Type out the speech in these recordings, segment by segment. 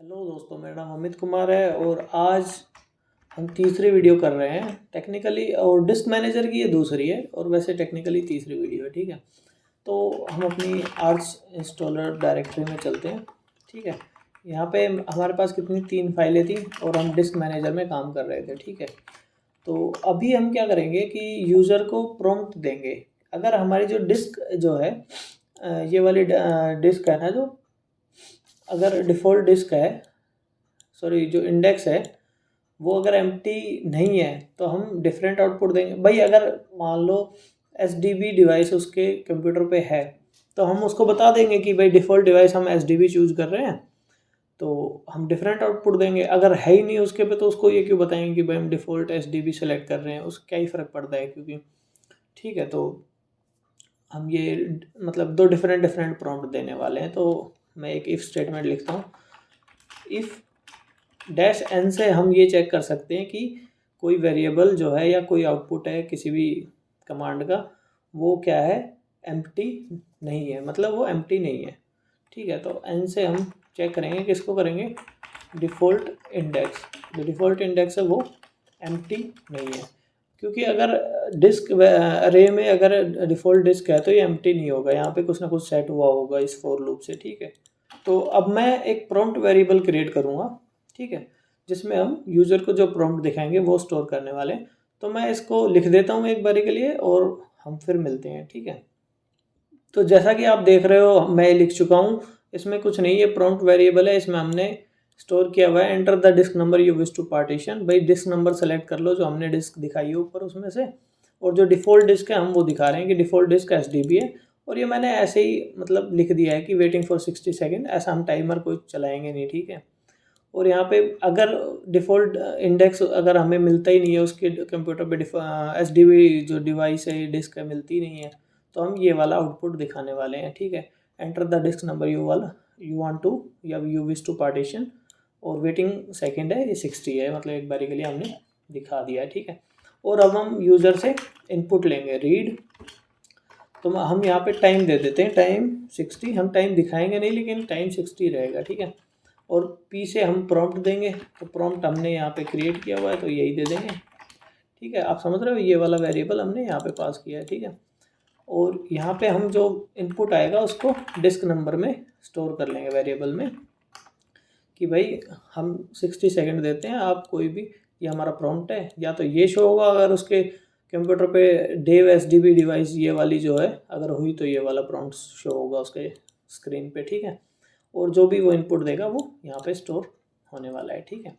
Hello दोस्तों, मेरा नाम अमित कुमार है और आज हम तीसरी वीडियो कर रहे हैं टेक्निकली। और डिस्क मैनेजर की ये दूसरी है और वैसे टेक्निकली तीसरी वीडियो है। ठीक है, तो हम अपनी आर्च इंस्टॉलर डायरेक्टरी में चलते हैं। ठीक है, यहाँ पे हमारे पास कितनी 3 फाइलें थी और हम डिस्क मैनेजर में काम कर रहे थे। ठीक है, तो अभी हम क्या करेंगे कि यूज़र को प्रॉम्प्ट देंगे। अगर हमारी जो डिस्क जो है ये वाली डिस्क है ना, जो अगर डिफ़ॉल्ट डिस्क है, सॉरी जो इंडेक्स है, वो अगर एम्प्टी नहीं है तो हम डिफरेंट आउटपुट देंगे। भाई अगर मान लो एसडीबी डिवाइस उसके कंप्यूटर पे है तो हम उसको बता देंगे कि भाई डिफ़ॉल्ट डिवाइस हम एसडीबी चूज़ कर रहे हैं, तो हम डिफरेंट आउटपुट देंगे। अगर है ही नहीं उसके पे तो उसको ये क्यों बताएंगे कि भाई हम डिफ़ॉल्ट एसडीबी सेलेक्ट कर रहे हैं, उसका क्या ही फ़र्क पड़ता है। क्योंकि ठीक है, तो हम ये मतलब 2 डिफरेंट प्रॉम्प्ट देने वाले हैं। तो मैं एक इफ़ स्टेटमेंट लिखता हूँ। इफ़ डैश एन से हम ये चेक कर सकते हैं कि कोई वेरिएबल जो है या कोई आउटपुट है किसी भी कमांड का, वो क्या है, एम्प्टी नहीं है, मतलब वो एम्प्टी नहीं है। ठीक है, तो एन से हम चेक करेंगे, किसको करेंगे, डिफ़ॉल्ट इंडेक्स। जो डिफ़ॉल्ट इंडेक्स है वो एम्प्टी नहीं है, क्योंकि अगर डिस्क अरे में अगर डिफ़ॉल्ट डिस्क है तो ये एम्प्टी नहीं होगा, यहाँ पे कुछ ना कुछ सेट हुआ होगा इस फॉर लूप से। ठीक है, तो अब मैं एक प्रॉम्प्ट वेरिएबल क्रिएट करूँगा। ठीक है, जिसमें हम यूज़र को जो प्रॉम्प्ट दिखाएंगे वो स्टोर करने वाले हैं। तो मैं इसको लिख देता हूँ एक बारी के लिए और हम फिर मिलते हैं। ठीक है, तो जैसा कि आप देख रहे हो मैं लिख चुका हूँ। इसमें कुछ नहीं है, प्रॉम्प्ट वेरिएबल है, इसमें हमने स्टोर किया हुआ है enter the disk number you wish to partition. भाई डिस्क नंबर सेलेक्ट कर लो जो हमने डिस्क दिखाई है ऊपर उसमें से, और जो डिफ़ॉल्ट डिस्क है हम वो दिखा रहे हैं कि डिफ़ॉल्ट डिस्क एसडीबी है। और ये मैंने ऐसे ही मतलब लिख दिया है कि वेटिंग फॉर 60 सेकेंड, ऐसा हम टाइमर कोई चलाएंगे नहीं। ठीक है, और यहाँ पे अगर डिफ़ॉल्ट इंडेक्स अगर हमें मिलता ही नहीं है उसके कंप्यूटर पे, एसडीबी जो डिवाइस है डिस्क है मिलती नहीं है, तो हम ये वाला आउटपुट दिखाने वाले हैं। ठीक है, enter the disk number you want to या यू विश टू पार्टीशन, और वेटिंग सेकंड है ये 60 है, मतलब एक बारी के लिए हमने दिखा दिया है। ठीक है, और अब हम यूज़र से इनपुट लेंगे रीड। तो हम यहाँ पे टाइम दे देते हैं, टाइम 60। हम टाइम दिखाएंगे नहीं लेकिन टाइम 60 रहेगा। ठीक है, और पी से हम प्रॉम्प्ट देंगे, तो प्रॉम्प्ट हमने यहाँ पे क्रिएट किया हुआ है तो यही दे देंगे। ठीक है, आप समझ रहे हो, ये वाला वेरिएबल हमने यहाँ पे पास किया है। ठीक है, और यहाँ पे हम जो इनपुट आएगा उसको डिस्क नंबर में स्टोर कर लेंगे वेरिएबल में, कि भाई हम 60 सेकंड देते हैं, आप कोई भी, ये हमारा प्रॉम्प्ट है। या तो ये शो होगा अगर उसके कंप्यूटर पे डेव एसडीबी डिवाइस ये वाली जो है अगर हुई तो ये वाला प्रॉम्प्ट शो होगा उसके स्क्रीन पे। ठीक है, और जो भी वो इनपुट देगा वो यहाँ पे स्टोर होने वाला है। ठीक है,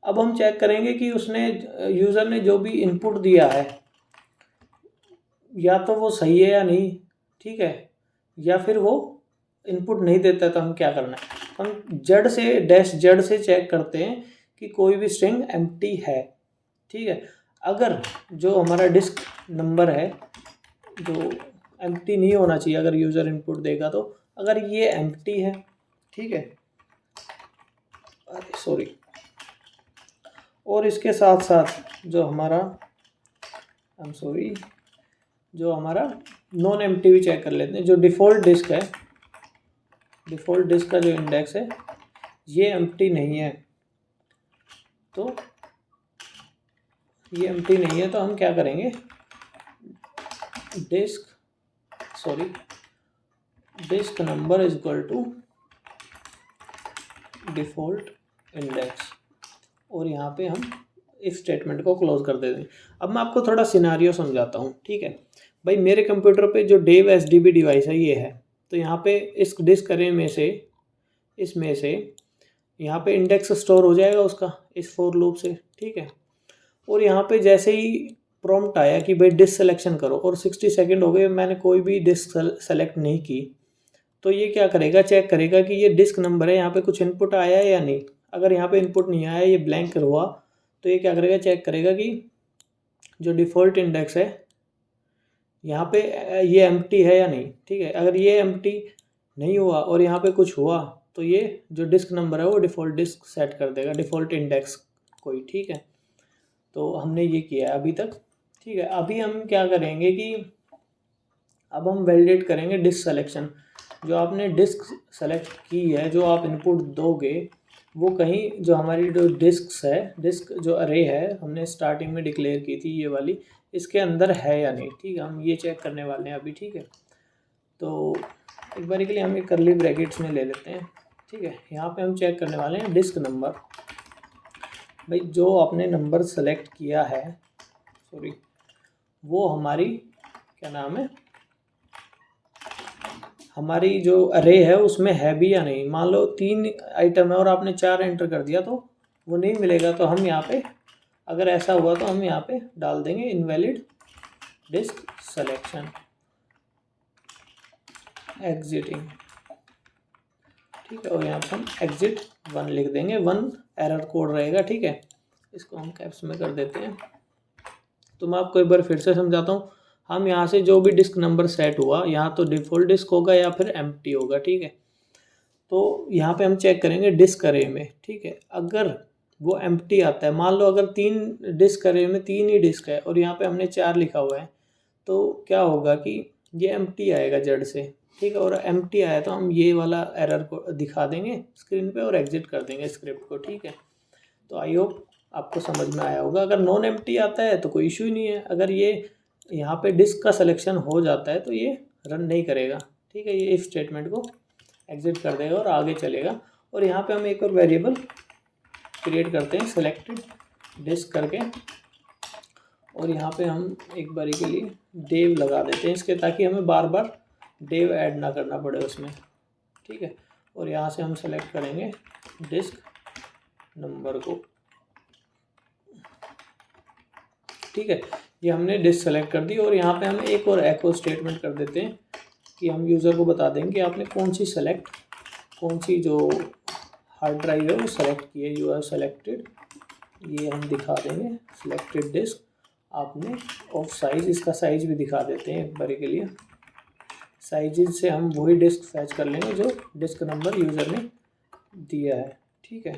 अब हम चेक करेंगे कि उसने यूज़र ने जो भी इनपुट दिया है या तो वो सही है या नहीं। ठीक है, या फिर वो इनपुट नहीं देता, तो हम क्या करना है, हम जड़ से डैश जड़ से चेक करते हैं कि कोई भी स्ट्रिंग एम्प्टी है। ठीक है, अगर जो हमारा डिस्क नंबर है जो एम्प्टी नहीं होना चाहिए अगर यूज़र इनपुट देगा, तो अगर ये एम्प्टी है, ठीक है, अरे सॉरी, और इसके साथ साथ जो हमारा आई एम सॉरी जो हमारा नॉन एम्प्टी भी चेक कर लेते हैं। जो डिफ़ॉल्ट डिस्क है, डिफ़ॉल्ट डिस्क का जो इंडेक्स है ये एम्प्टी नहीं है, तो ये एम्प्टी नहीं है तो हम क्या करेंगे, disk number is equal to default index, और यहाँ पे हम इस स्टेटमेंट को क्लोज कर देते हैं। अब मैं आपको थोड़ा सिनारियो समझाता हूँ। ठीक है, भाई मेरे कंप्यूटर पे जो डेव एसडीबी डिवाइस है ये है, तो यहाँ पे इस डिस्क अरे में से, इसमें से यहाँ पे इंडेक्स स्टोर हो जाएगा उसका इस फॉर लूप से। ठीक है, और यहाँ पे जैसे ही प्रॉम्प्ट आया कि भाई डिस्क सिलेक्शन करो और 60 सेकंड हो गए मैंने कोई भी डिस्क सेलेक्ट नहीं की, तो ये क्या करेगा, चेक करेगा कि ये डिस्क नंबर है, यहाँ पे कुछ इनपुट आया है या नहीं। अगर यहाँ पे इनपुट नहीं आया, ये ब्लैंक हुआ, तो ये क्या करेगा, चेक करेगा कि जो डिफ़ॉल्ट इंडेक्स है यहाँ पे ये एम्प्टी है या नहीं। ठीक है, अगर ये एम्प्टी नहीं हुआ और यहाँ पे कुछ हुआ तो ये जो डिस्क नंबर है वो डिफ़ॉल्ट डिस्क सेट कर देगा, डिफ़ॉल्ट इंडेक्स कोई। ठीक है, तो हमने ये किया है अभी तक। ठीक है, अभी हम क्या करेंगे कि अब हम वैलिडेट करेंगे डिस्क सेलेक्शन। जो आपने डिस्क सेलेक्ट की है, जो आप इनपुट दोगे वो कहीं जो हमारी जो डिस्क जो अरे है हमने स्टार्टिंग में डिक्लेयर की थी ये वाली, इसके अंदर है या नहीं। ठीक है, हम ये चेक करने वाले हैं अभी। ठीक है, तो एक बार के लिए हम ये करली ब्रैकेट्स में ले लेते हैं। ठीक है, यहाँ पे हम चेक करने वाले हैं डिस्क नंबर। भाई जो आपने नंबर सेलेक्ट किया है, सॉरी, वो हमारी क्या नाम है, हमारी जो अरे है उसमें है भी या नहीं। मान लो 3 आइटम है और आपने 4 एंटर कर दिया तो वो नहीं मिलेगा। तो हम यहाँ पे, अगर ऐसा हुआ तो हम यहाँ पे डाल देंगे इनवैलिड डिस्क सिलेक्शन एग्जिटिंग। ठीक है, और यहाँ पे हम एग्जिट 1 लिख देंगे, 1 एरर कोड रहेगा। ठीक है, इसको हम कैप्स में कर देते हैं। तो मैं आपको एक बार फिर से समझाता हूँ। हम यहाँ से जो भी डिस्क नंबर सेट हुआ, यहाँ तो डिफ़ॉल्ट डिस्क होगा या फिर एम्प्टी होगा। ठीक है, तो यहाँ पे हम चेक करेंगे डिस्क अरे में। ठीक है, अगर वो एम्प्टी आता है, मान लो अगर 3 डिस्क अरे में 3 ही डिस्क है और यहाँ पे हमने 4 लिखा हुआ है, तो क्या होगा कि ये एम्प्टी आएगा जड़ से। ठीक है, और एम्प्टी आया तो हम ये वाला एरर को दिखा देंगे स्क्रीन पे और एग्जिट कर देंगे स्क्रिप्ट को। ठीक है, तो आई होप आपको समझ में आया होगा। अगर नॉन एम्प्टी आता है तो कोई इशू ही नहीं है। अगर ये यहाँ पे डिस्क का सिलेक्शन हो जाता है तो ये रन नहीं करेगा। ठीक है, ये इफ स्टेटमेंट को एग्जिट कर देगा और आगे चलेगा। और यहाँ पे हम एक और वेरिएबल क्रिएट करते हैं सेलेक्टेड डिस्क करके, और यहाँ पे हम एक बारी के लिए डेव लगा देते हैं इसके, ताकि हमें बार बार डेव ऐड ना करना पड़े उसमें। ठीक है, और यहाँ से हम सेलेक्ट करेंगे डिस्क नंबर को। ठीक है, ये हमने डिस्क सेलेक्ट कर दी। और यहाँ पे हम एक और एको स्टेटमेंट कर देते हैं कि हम यूज़र को बता देंगे कि आपने कौन सी जो हार्ड ड्राइव है वो सेलेक्ट की है। यू हैव सेलेक्टेड, ये हम दिखा देंगे सेलेक्टेड डिस्क आपने ऑफ साइज, इसका साइज भी दिखा देते हैं एक बार के लिए। साइज से हम वही डिस्क फैच कर लेंगे जो डिस्क नंबर यूज़र ने दिया है। ठीक है,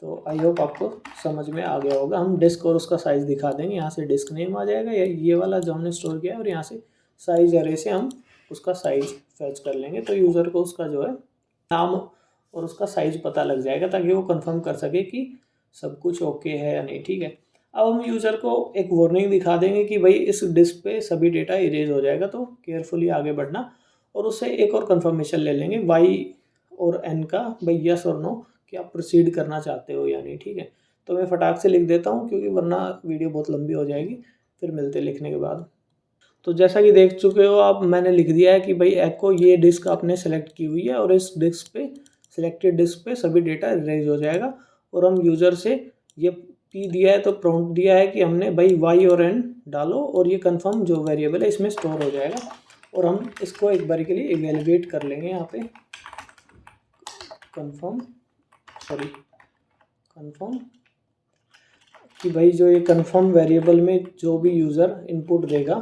तो आई होप आपको समझ में आ गया होगा। हम डिस्क और उसका साइज़ दिखा देंगे। यहाँ से डिस्क नेम आ जाएगा या ये वाला जो हमने स्टोर किया है, और यहाँ से साइज अरे से हम उसका साइज़ फैच कर लेंगे। तो यूज़र को उसका जो है नाम और उसका साइज़ पता लग जाएगा, ताकि वो कंफर्म कर सके कि सब कुछ ओके है या नहीं। ठीक है, अब हम यूज़र को एक वार्निंग दिखा देंगे कि भाई इस डिस्क पे सभी डेटा इरेज हो जाएगा, तो केयरफुली आगे बढ़ना। और उससे एक और कंफर्मेशन ले लेंगे वाई और एन का, भाई यस और नो, कि आप प्रोसीड करना चाहते हो या नहीं। ठीक है, तो मैं फटाक से लिख देता हूँ क्योंकि वरना वीडियो बहुत लंबी हो जाएगी। फिर मिलते लिखने के बाद। तो जैसा कि देख चुके हो आप, मैंने लिख दिया है कि भाई एको ये डिस्क आपने सेलेक्ट की हुई है और इस डिस्क पे, सिलेक्टेड डिस्क पे सभी डेटा इरेज हो जाएगा। और हम यूज़र से ये पी दिया है, तो प्रॉम्प्ट दिया है कि हमने भाई वाई और एन डालो और ये कंफर्म जो वेरिएबल है इसमें स्टोर हो जाएगा। और हम इसको एक बार के लिए इवेलुएट कर लेंगे यहाँ पे, कंफर्म कि भाई जो ये कंफर्म वेरिएबल में जो भी यूज़र इनपुट देगा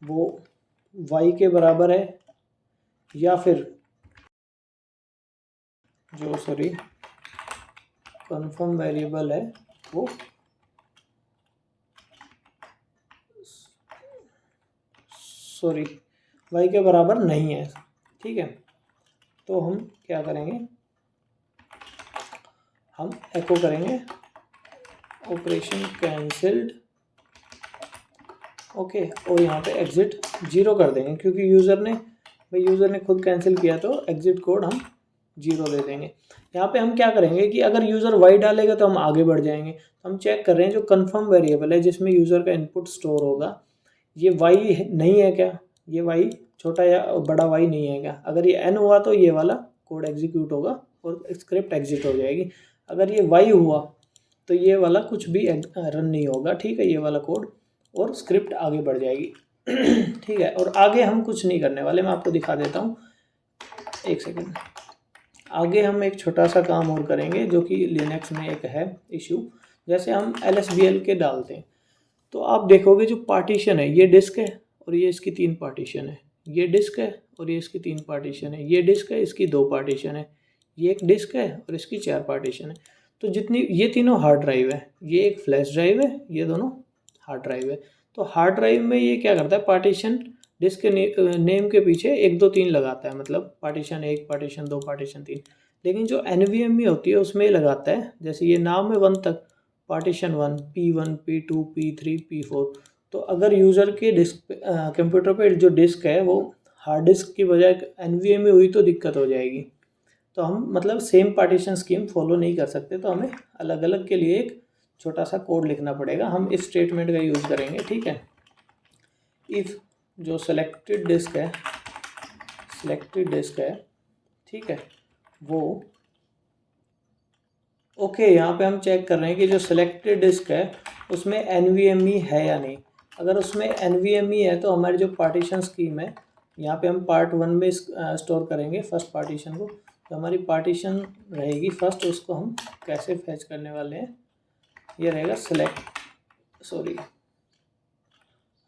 वो y के बराबर है, या फिर जो कंफर्म वेरिएबल है वो y के बराबर नहीं है। ठीक है, तो हम क्या करेंगे, हम एको करेंगे ऑपरेशन कैंसिल्ड, ओके, और यहाँ पे एग्जिट 0 कर देंगे, क्योंकि यूज़र ने खुद कैंसिल किया, तो एग्जिट कोड हम 0 दे देंगे। यहाँ पे हम क्या करेंगे कि अगर यूज़र वाई डालेगा तो हम आगे बढ़ जाएंगे। तो हम चेक कर रहे हैं जो कंफर्म वेरिएबल है जिसमें यूज़र का इनपुट स्टोर होगा, ये वाई नहीं है क्या, ये वाई छोटा या बड़ा वाई नहीं है क्या। अगर ये एन हुआ तो ये वाला कोड एग्जीक्यूट होगा और स्क्रिप्ट एग्जिट हो जाएगी। अगर ये वाई हुआ तो ये वाला कुछ भी रन नहीं होगा। ठीक है, ये वाला कोड, और स्क्रिप्ट आगे बढ़ जाएगी। ठीक है, और आगे हम कुछ नहीं करने वाले, मैं आपको दिखा देता हूँ, एक सेकेंड। आगे हम एक छोटा सा काम और करेंगे जो कि लिनक्स में एक है इशू। जैसे हम LSBL के डालते हैं तो आप देखोगे जो पार्टीशन है, ये डिस्क है और ये इसकी 3 पार्टीशन है, ये डिस्क है और ये इसकी 3 पार्टीशन है, ये डिस्क है, इसकी 2 पार्टीशन है, ये एक डिस्क है और इसकी 4 पार्टीशन है। तो जितनी ये तीनों हार्ड ड्राइव है, ये एक फ्लैश ड्राइव है, ये दोनों हार्ड ड्राइव है। तो हार्ड ड्राइव में ये क्या करता है, पार्टीशन डिस्क के नेम के पीछे 1 2 3 लगाता है, मतलब पार्टीशन 1, पार्टीशन 2, पार्टीशन 3। लेकिन जो NVMe होती है उसमें ये लगाता है, जैसे ये नाम है 1 तक, partition 1, P1, P2, P3, P4। तो अगर यूज़र के कंप्यूटर पे जो डिस्क है वो हार्ड डिस्क की बजाय NVMe हुई तो दिक्कत हो जाएगी। तो हम मतलब सेम पार्टीशन स्कीम फॉलो नहीं कर सकते, तो हमें अलग अलग के लिए एक छोटा सा कोड लिखना पड़ेगा। हम इफ स्टेटमेंट का यूज़ करेंगे, ठीक है। इफ़ जो सिलेक्टेड डिस्क है, ठीक है, वो ओके, यहाँ पे हम चेक कर रहे हैं कि जो सिलेक्टेड डिस्क है उसमें NVMe है या नहीं। अगर उसमें NVMe है तो हमारी जो पार्टीशन स्कीम है, यहाँ पे हम पार्ट 1 में स्टोर करेंगे फर्स्ट पार्टीशन को। तो हमारी पार्टीशन रहेगी फर्स्ट, उसको हम कैसे फैच करने वाले हैं, ये रहेगा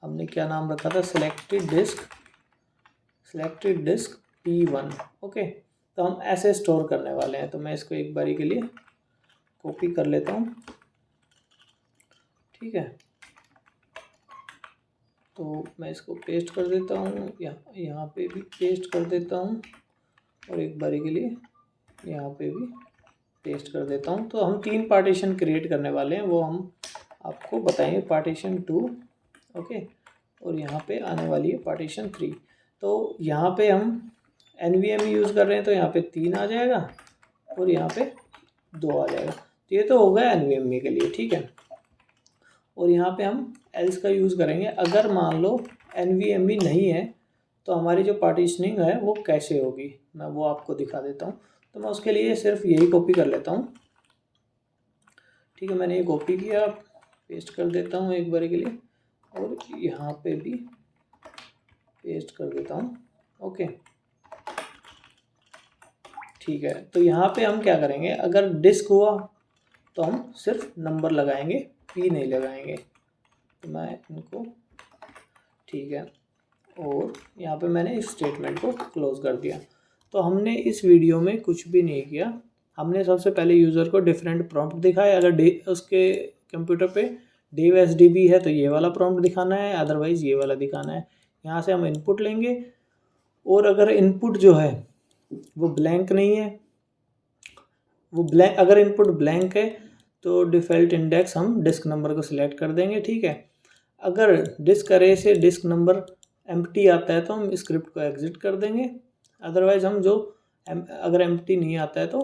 हमने क्या नाम रखा था, सिलेक्टेड डिस्क P1। ओके, तो हम ऐसे स्टोर करने वाले हैं। तो मैं इसको एक बारी के लिए कॉपी कर लेता हूँ, ठीक है। तो मैं इसको पेस्ट कर देता हूँ, यहाँ पे भी पेस्ट कर देता हूँ, और एक बारी के लिए यहाँ पे भी पेस्ट कर देता हूँ। तो हम 3 पार्टीशन क्रिएट करने वाले हैं, वो हम आपको बताएंगे। पार्टीशन 2, ओके, और यहाँ पे आने वाली है पार्टीशन 3। तो यहाँ पे हम NVMe यूज़ कर रहे हैं तो यहाँ पे 3 आ जाएगा और यहाँ पे 2 आ जाएगा। तो ये तो होगा NVMe के लिए, ठीक है। और यहाँ पे हम एल्स का यूज़ करेंगे। अगर मान लो NVMe नहीं है तो हमारी जो पार्टीशनिंग है वो कैसे होगी, मैं वो आपको दिखा देता हूँ। तो मैं उसके लिए सिर्फ यही कॉपी कर लेता हूँ, ठीक है। मैंने ये कॉपी किया, पेस्ट कर देता हूँ एक बार के लिए, और यहाँ पे भी पेस्ट कर देता हूँ, ओके, ठीक है। तो यहाँ पे हम क्या करेंगे, अगर डिस्क हुआ तो हम सिर्फ नंबर लगाएंगे, P नहीं लगाएंगे। तो मैं इनको, ठीक है, और यहाँ पे मैंने इस स्टेटमेंट को क्लोज कर दिया। तो हमने इस वीडियो में कुछ भी नहीं किया। हमने सबसे पहले यूज़र को डिफरेंट प्रॉम्प्ट दिखाया। अगर उसके कंप्यूटर पे dev SDB है तो ये वाला प्रॉम्प्ट दिखाना है, अदरवाइज़ ये वाला दिखाना है। यहाँ से हम इनपुट लेंगे, और अगर इनपुट जो है वो ब्लैंक नहीं है, अगर इनपुट ब्लैंक है तो डिफ़ॉल्ट इंडेक्स हम डिस्क नंबर को सिलेक्ट कर देंगे, ठीक है। अगर डिस्क अरे से डिस्क नंबर एम्प्टी आता है तो हम स्क्रिप्ट को एग्जिट कर देंगे। अदरवाइज़ हम अगर एम्प्टी नहीं आता है तो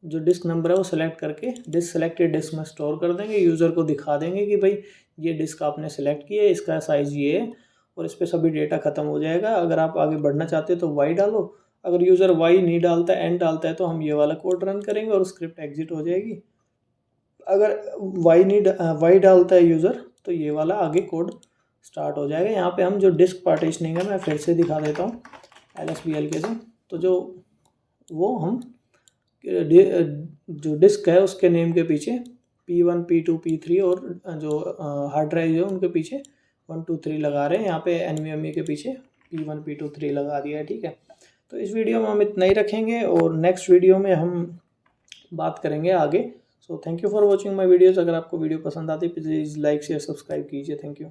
जो डिस्क नंबर है वो सेलेक्ट करके सेलेक्टेड डिस्क में स्टोर कर देंगे। यूज़र को दिखा देंगे कि भाई ये डिस्क आपने सेलेक्ट की है, इसका साइज़ ये है, और इस पर सभी डेटा ख़त्म हो जाएगा। अगर आप आगे बढ़ना चाहते हो तो वाई डालो। अगर यूज़र वाई नहीं डालता है, एन डालता है, तो हम ये वाला कोड रन करेंगे और स्क्रिप्ट एग्जिट हो जाएगी। अगर वाई डालता है यूज़र तो ये वाला आगे कोड स्टार्ट हो जाएगा। यहाँ पे हम जो डिस्क पार्टीशनिंग है मैं फिर से दिखा देता हूँ LSBL के से। तो वो हम जो डिस्क है उसके नेम के पीछे P1, P2, P3 और जो हार्ड ड्राइव है उनके पीछे 1, 2, 3 लगा रहे हैं। यहाँ पे NVMe के पीछे P1, P2, 3 लगा दिया है, ठीक है। तो इस वीडियो में हम इतना ही रखेंगे, और नेक्स्ट वीडियो में हम बात करेंगे आगे। So thank you for watching my videos. अगर आपको वीडियो पसंद आती है प्लीज़ लाइक शेयर सब्सक्राइब कीजिए। Thank you.